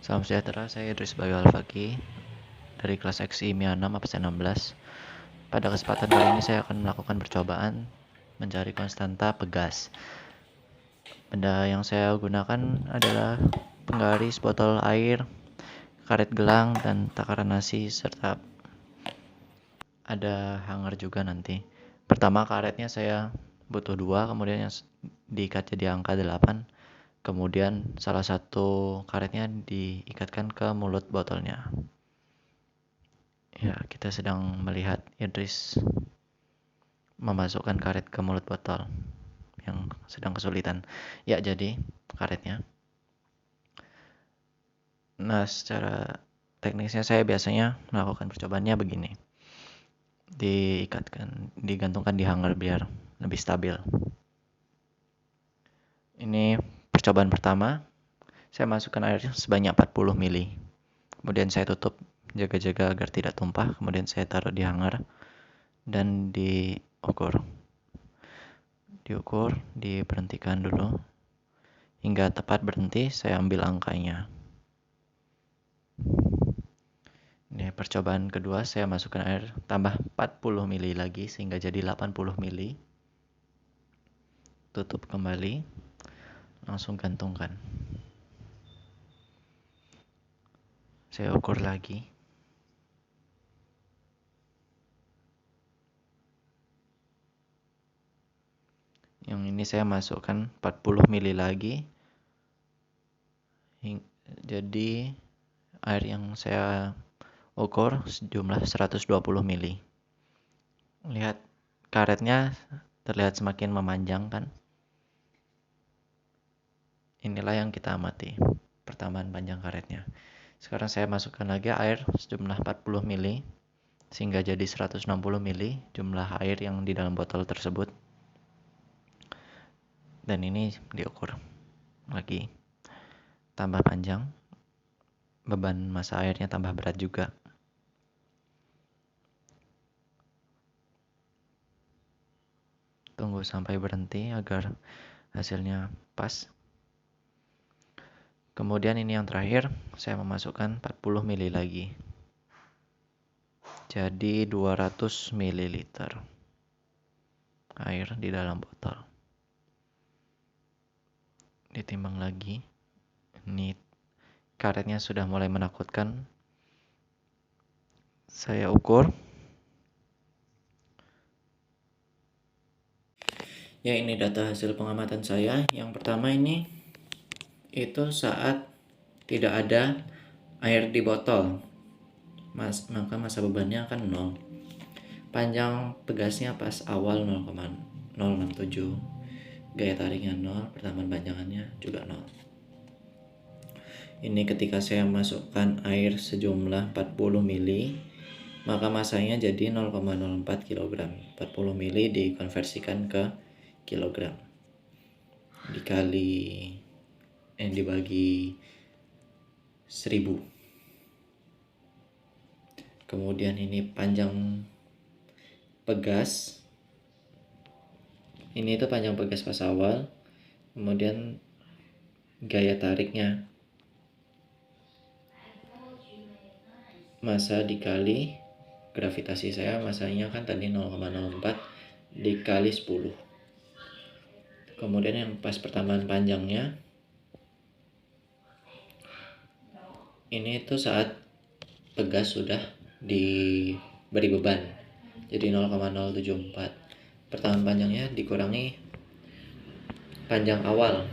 Salam sejahtera, saya Idris Bayu Alfaki dari kelas XI MIA 6 absen 16. Pada kesempatan kali ini saya akan melakukan percobaan mencari konstanta pegas. Benda yang saya gunakan adalah penggaris, botol air, karet gelang, dan takaran nasi, serta ada hanger juga nanti. Pertama karetnya saya butuh 2, kemudian yang diikat jadi angka 8. Kemudian salah satu karetnya diikatkan ke mulut botolnya. Ya, kita sedang melihat Idris memasukkan karet ke mulut botol yang sedang kesulitan. Ya, jadi karetnya. Nah, secara teknisnya saya biasanya melakukan percobaannya begini. Digantungkan di hanger biar lebih stabil. Ini percobaan pertama. Saya masukkan air sebanyak 40 ml. Kemudian saya tutup jaga-jaga agar tidak tumpah. Kemudian saya taruh di hanger dan diukur, diberhentikan dulu hingga tepat berhenti. Saya ambil angkanya. Ini percobaan kedua, saya masukkan air tambah 40 ml lagi sehingga jadi 80 ml. Tutup kembali, langsung gantungkan. Saya ukur lagi. Yang ini saya masukkan 40 ml lagi. Jadi air yang saya ukur sejumlah 120 ml. Lihat karetnya terlihat semakin memanjang kan? Inilah yang kita amati, pertambahan panjang karetnya. Sekarang saya masukkan lagi air sejumlah 40 ml sehingga jadi 160 ml jumlah air yang di dalam botol tersebut. Dan ini diukur lagi. Tambah panjang, beban massa airnya tambah berat juga. Tunggu sampai berhenti agar hasilnya pas. Kemudian ini yang terakhir, saya memasukkan 40 ml lagi. Jadi 200 ml air di dalam botol. Ditimbang lagi. Ini karetnya sudah mulai menakutkan. Saya ukur. Ya, ini data hasil pengamatan saya. Yang pertama ini itu saat tidak ada air di botol, maka massa bebannya akan 0. Panjang pegasnya pas awal 0,067, gaya tariknya 0, pertambahan panjangannya juga 0. Ini ketika saya masukkan air sejumlah 40 ml, maka masanya jadi 0,04 kg. 40 ml dikonversikan ke kilogram. Dibagi 1000. Kemudian ini panjang pegas. Ini itu panjang pegas pas awal. Kemudian gaya tariknya. Massa dikali gravitasi saya, masanya kan tadi 0,04 dikali 10. Kemudian yang pas pertambahan panjangnya ini itu saat pegas sudah diberi beban, jadi 0,074. Pertambahan panjangnya dikurangi panjang awal,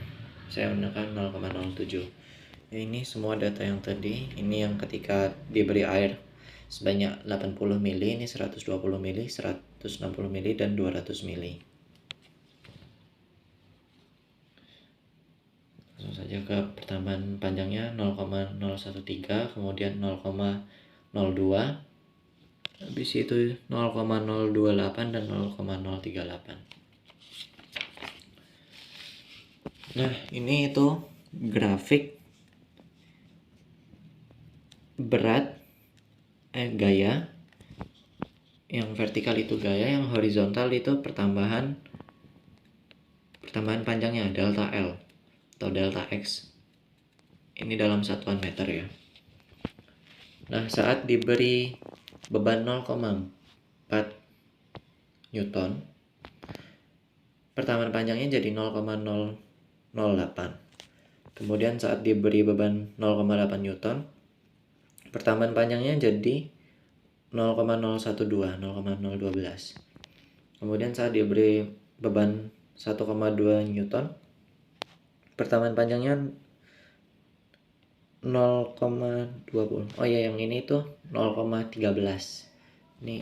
saya menekan 0,07. Ini semua data yang tadi. Ini yang ketika diberi air sebanyak 80 ml, ini 120 ml, 160 ml, dan 200 ml. Langsung saja ke pertambahan panjangnya 0,013, kemudian 0,02, habis itu 0,028 dan 0,038. Nah, ini itu grafik berat gaya. Yang vertikal itu gaya, yang horizontal itu pertambahan panjangnya delta L atau delta X. Ini dalam satuan meter ya. Nah, saat diberi beban 0,4 Newton, pertamaan panjangnya jadi 0,008. Kemudian saat diberi beban 0,8 Newton, pertamaan panjangnya jadi 0,012, 0,012. Kemudian saat diberi beban 1,2 Newton, pertamaan panjangnya 0,20. Oh ya, yang ini tuh 0,13. Ini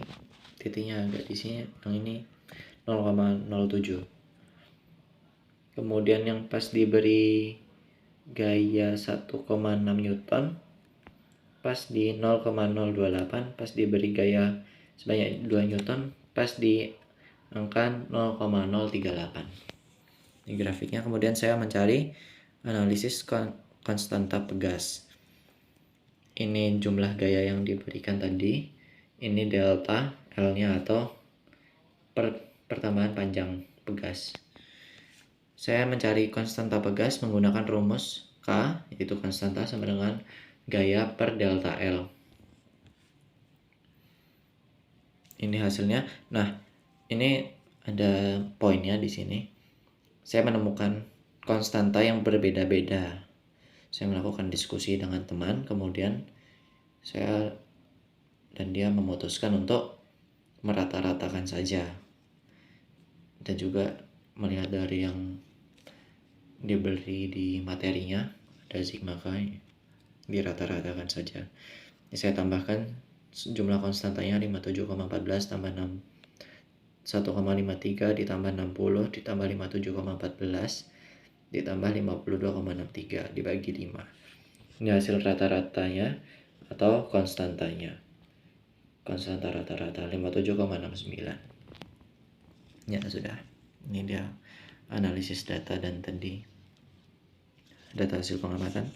titiknya agak di sini, yang ini 0,07. Kemudian yang pas diberi gaya 1,6 Newton, pas di 0,028, pas diberi gaya sebanyak 2 Newton, pas di angka 0,038. Ini grafiknya. Kemudian saya mencari analisis konstanta pegas. Ini jumlah gaya yang diberikan tadi. Ini delta L-nya atau pertambahan panjang pegas. Saya mencari konstanta pegas menggunakan rumus K, yaitu konstanta sama dengan gaya per delta L. Ini hasilnya. Nah, ini ada poinnya di sini. Saya menemukan konstanta yang berbeda-beda. Saya melakukan diskusi dengan teman, kemudian saya dan dia memutuskan untuk merata-ratakan saja. Dan juga melihat dari yang diberi di materinya, ada sigma K, dirata-ratakan saja. Ini saya tambahkan jumlah konstantanya 57,14 tambah 6 1,53 ditambah 60 ditambah 57,14 ditambah 52,63 dibagi 5. Ini hasil rata-ratanya atau konstantanya. Konstanta rata-rata 57,69. Ya sudah. Ini dia analisis data dan tadi data hasil pengamatan.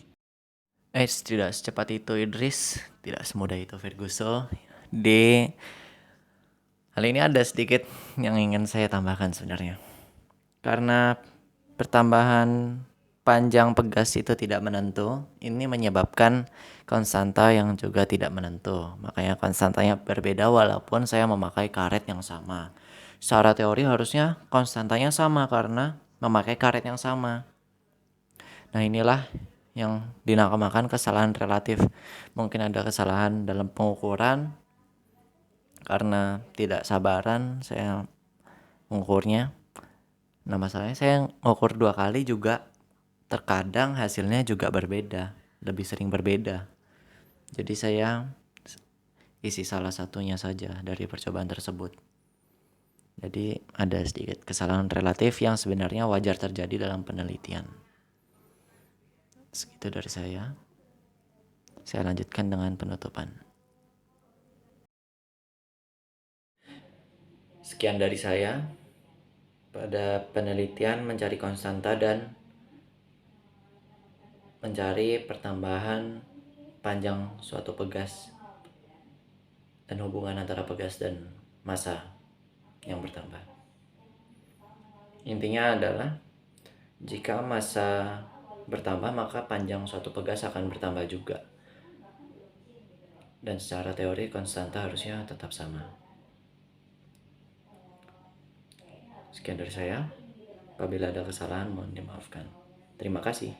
Tidak secepat itu Idris, tidak semudah itu Ferguson. Di hal ini ada sedikit yang ingin saya tambahkan sebenarnya. Karena pertambahan panjang pegas itu tidak menentu, ini menyebabkan konstanta yang juga tidak menentu. Makanya konstantanya berbeda walaupun saya memakai karet yang sama. Secara teori harusnya konstantanya sama karena memakai karet yang sama. Nah, inilah yang dinamakan kesalahan relatif. Mungkin ada kesalahan dalam pengukuran karena tidak sabaran saya mengukurnya. Nah, masalahnya saya mengukur 2 kali juga terkadang hasilnya juga berbeda, lebih sering berbeda. Jadi saya isi salah satunya saja dari percobaan tersebut. Jadi ada sedikit kesalahan relatif yang sebenarnya wajar terjadi dalam penelitian. Segitu dari saya. Saya lanjutkan dengan penutupan. Sekian dari saya pada penelitian mencari konstanta dan mencari pertambahan panjang suatu pegas dan hubungan antara pegas dan massa yang bertambah. Intinya adalah jika massa bertambah maka panjang suatu pegas akan bertambah juga. Dan secara teori konstanta harusnya tetap sama. Sekian dari saya. Apabila ada kesalahan mohon dimaafkan. Terima kasih.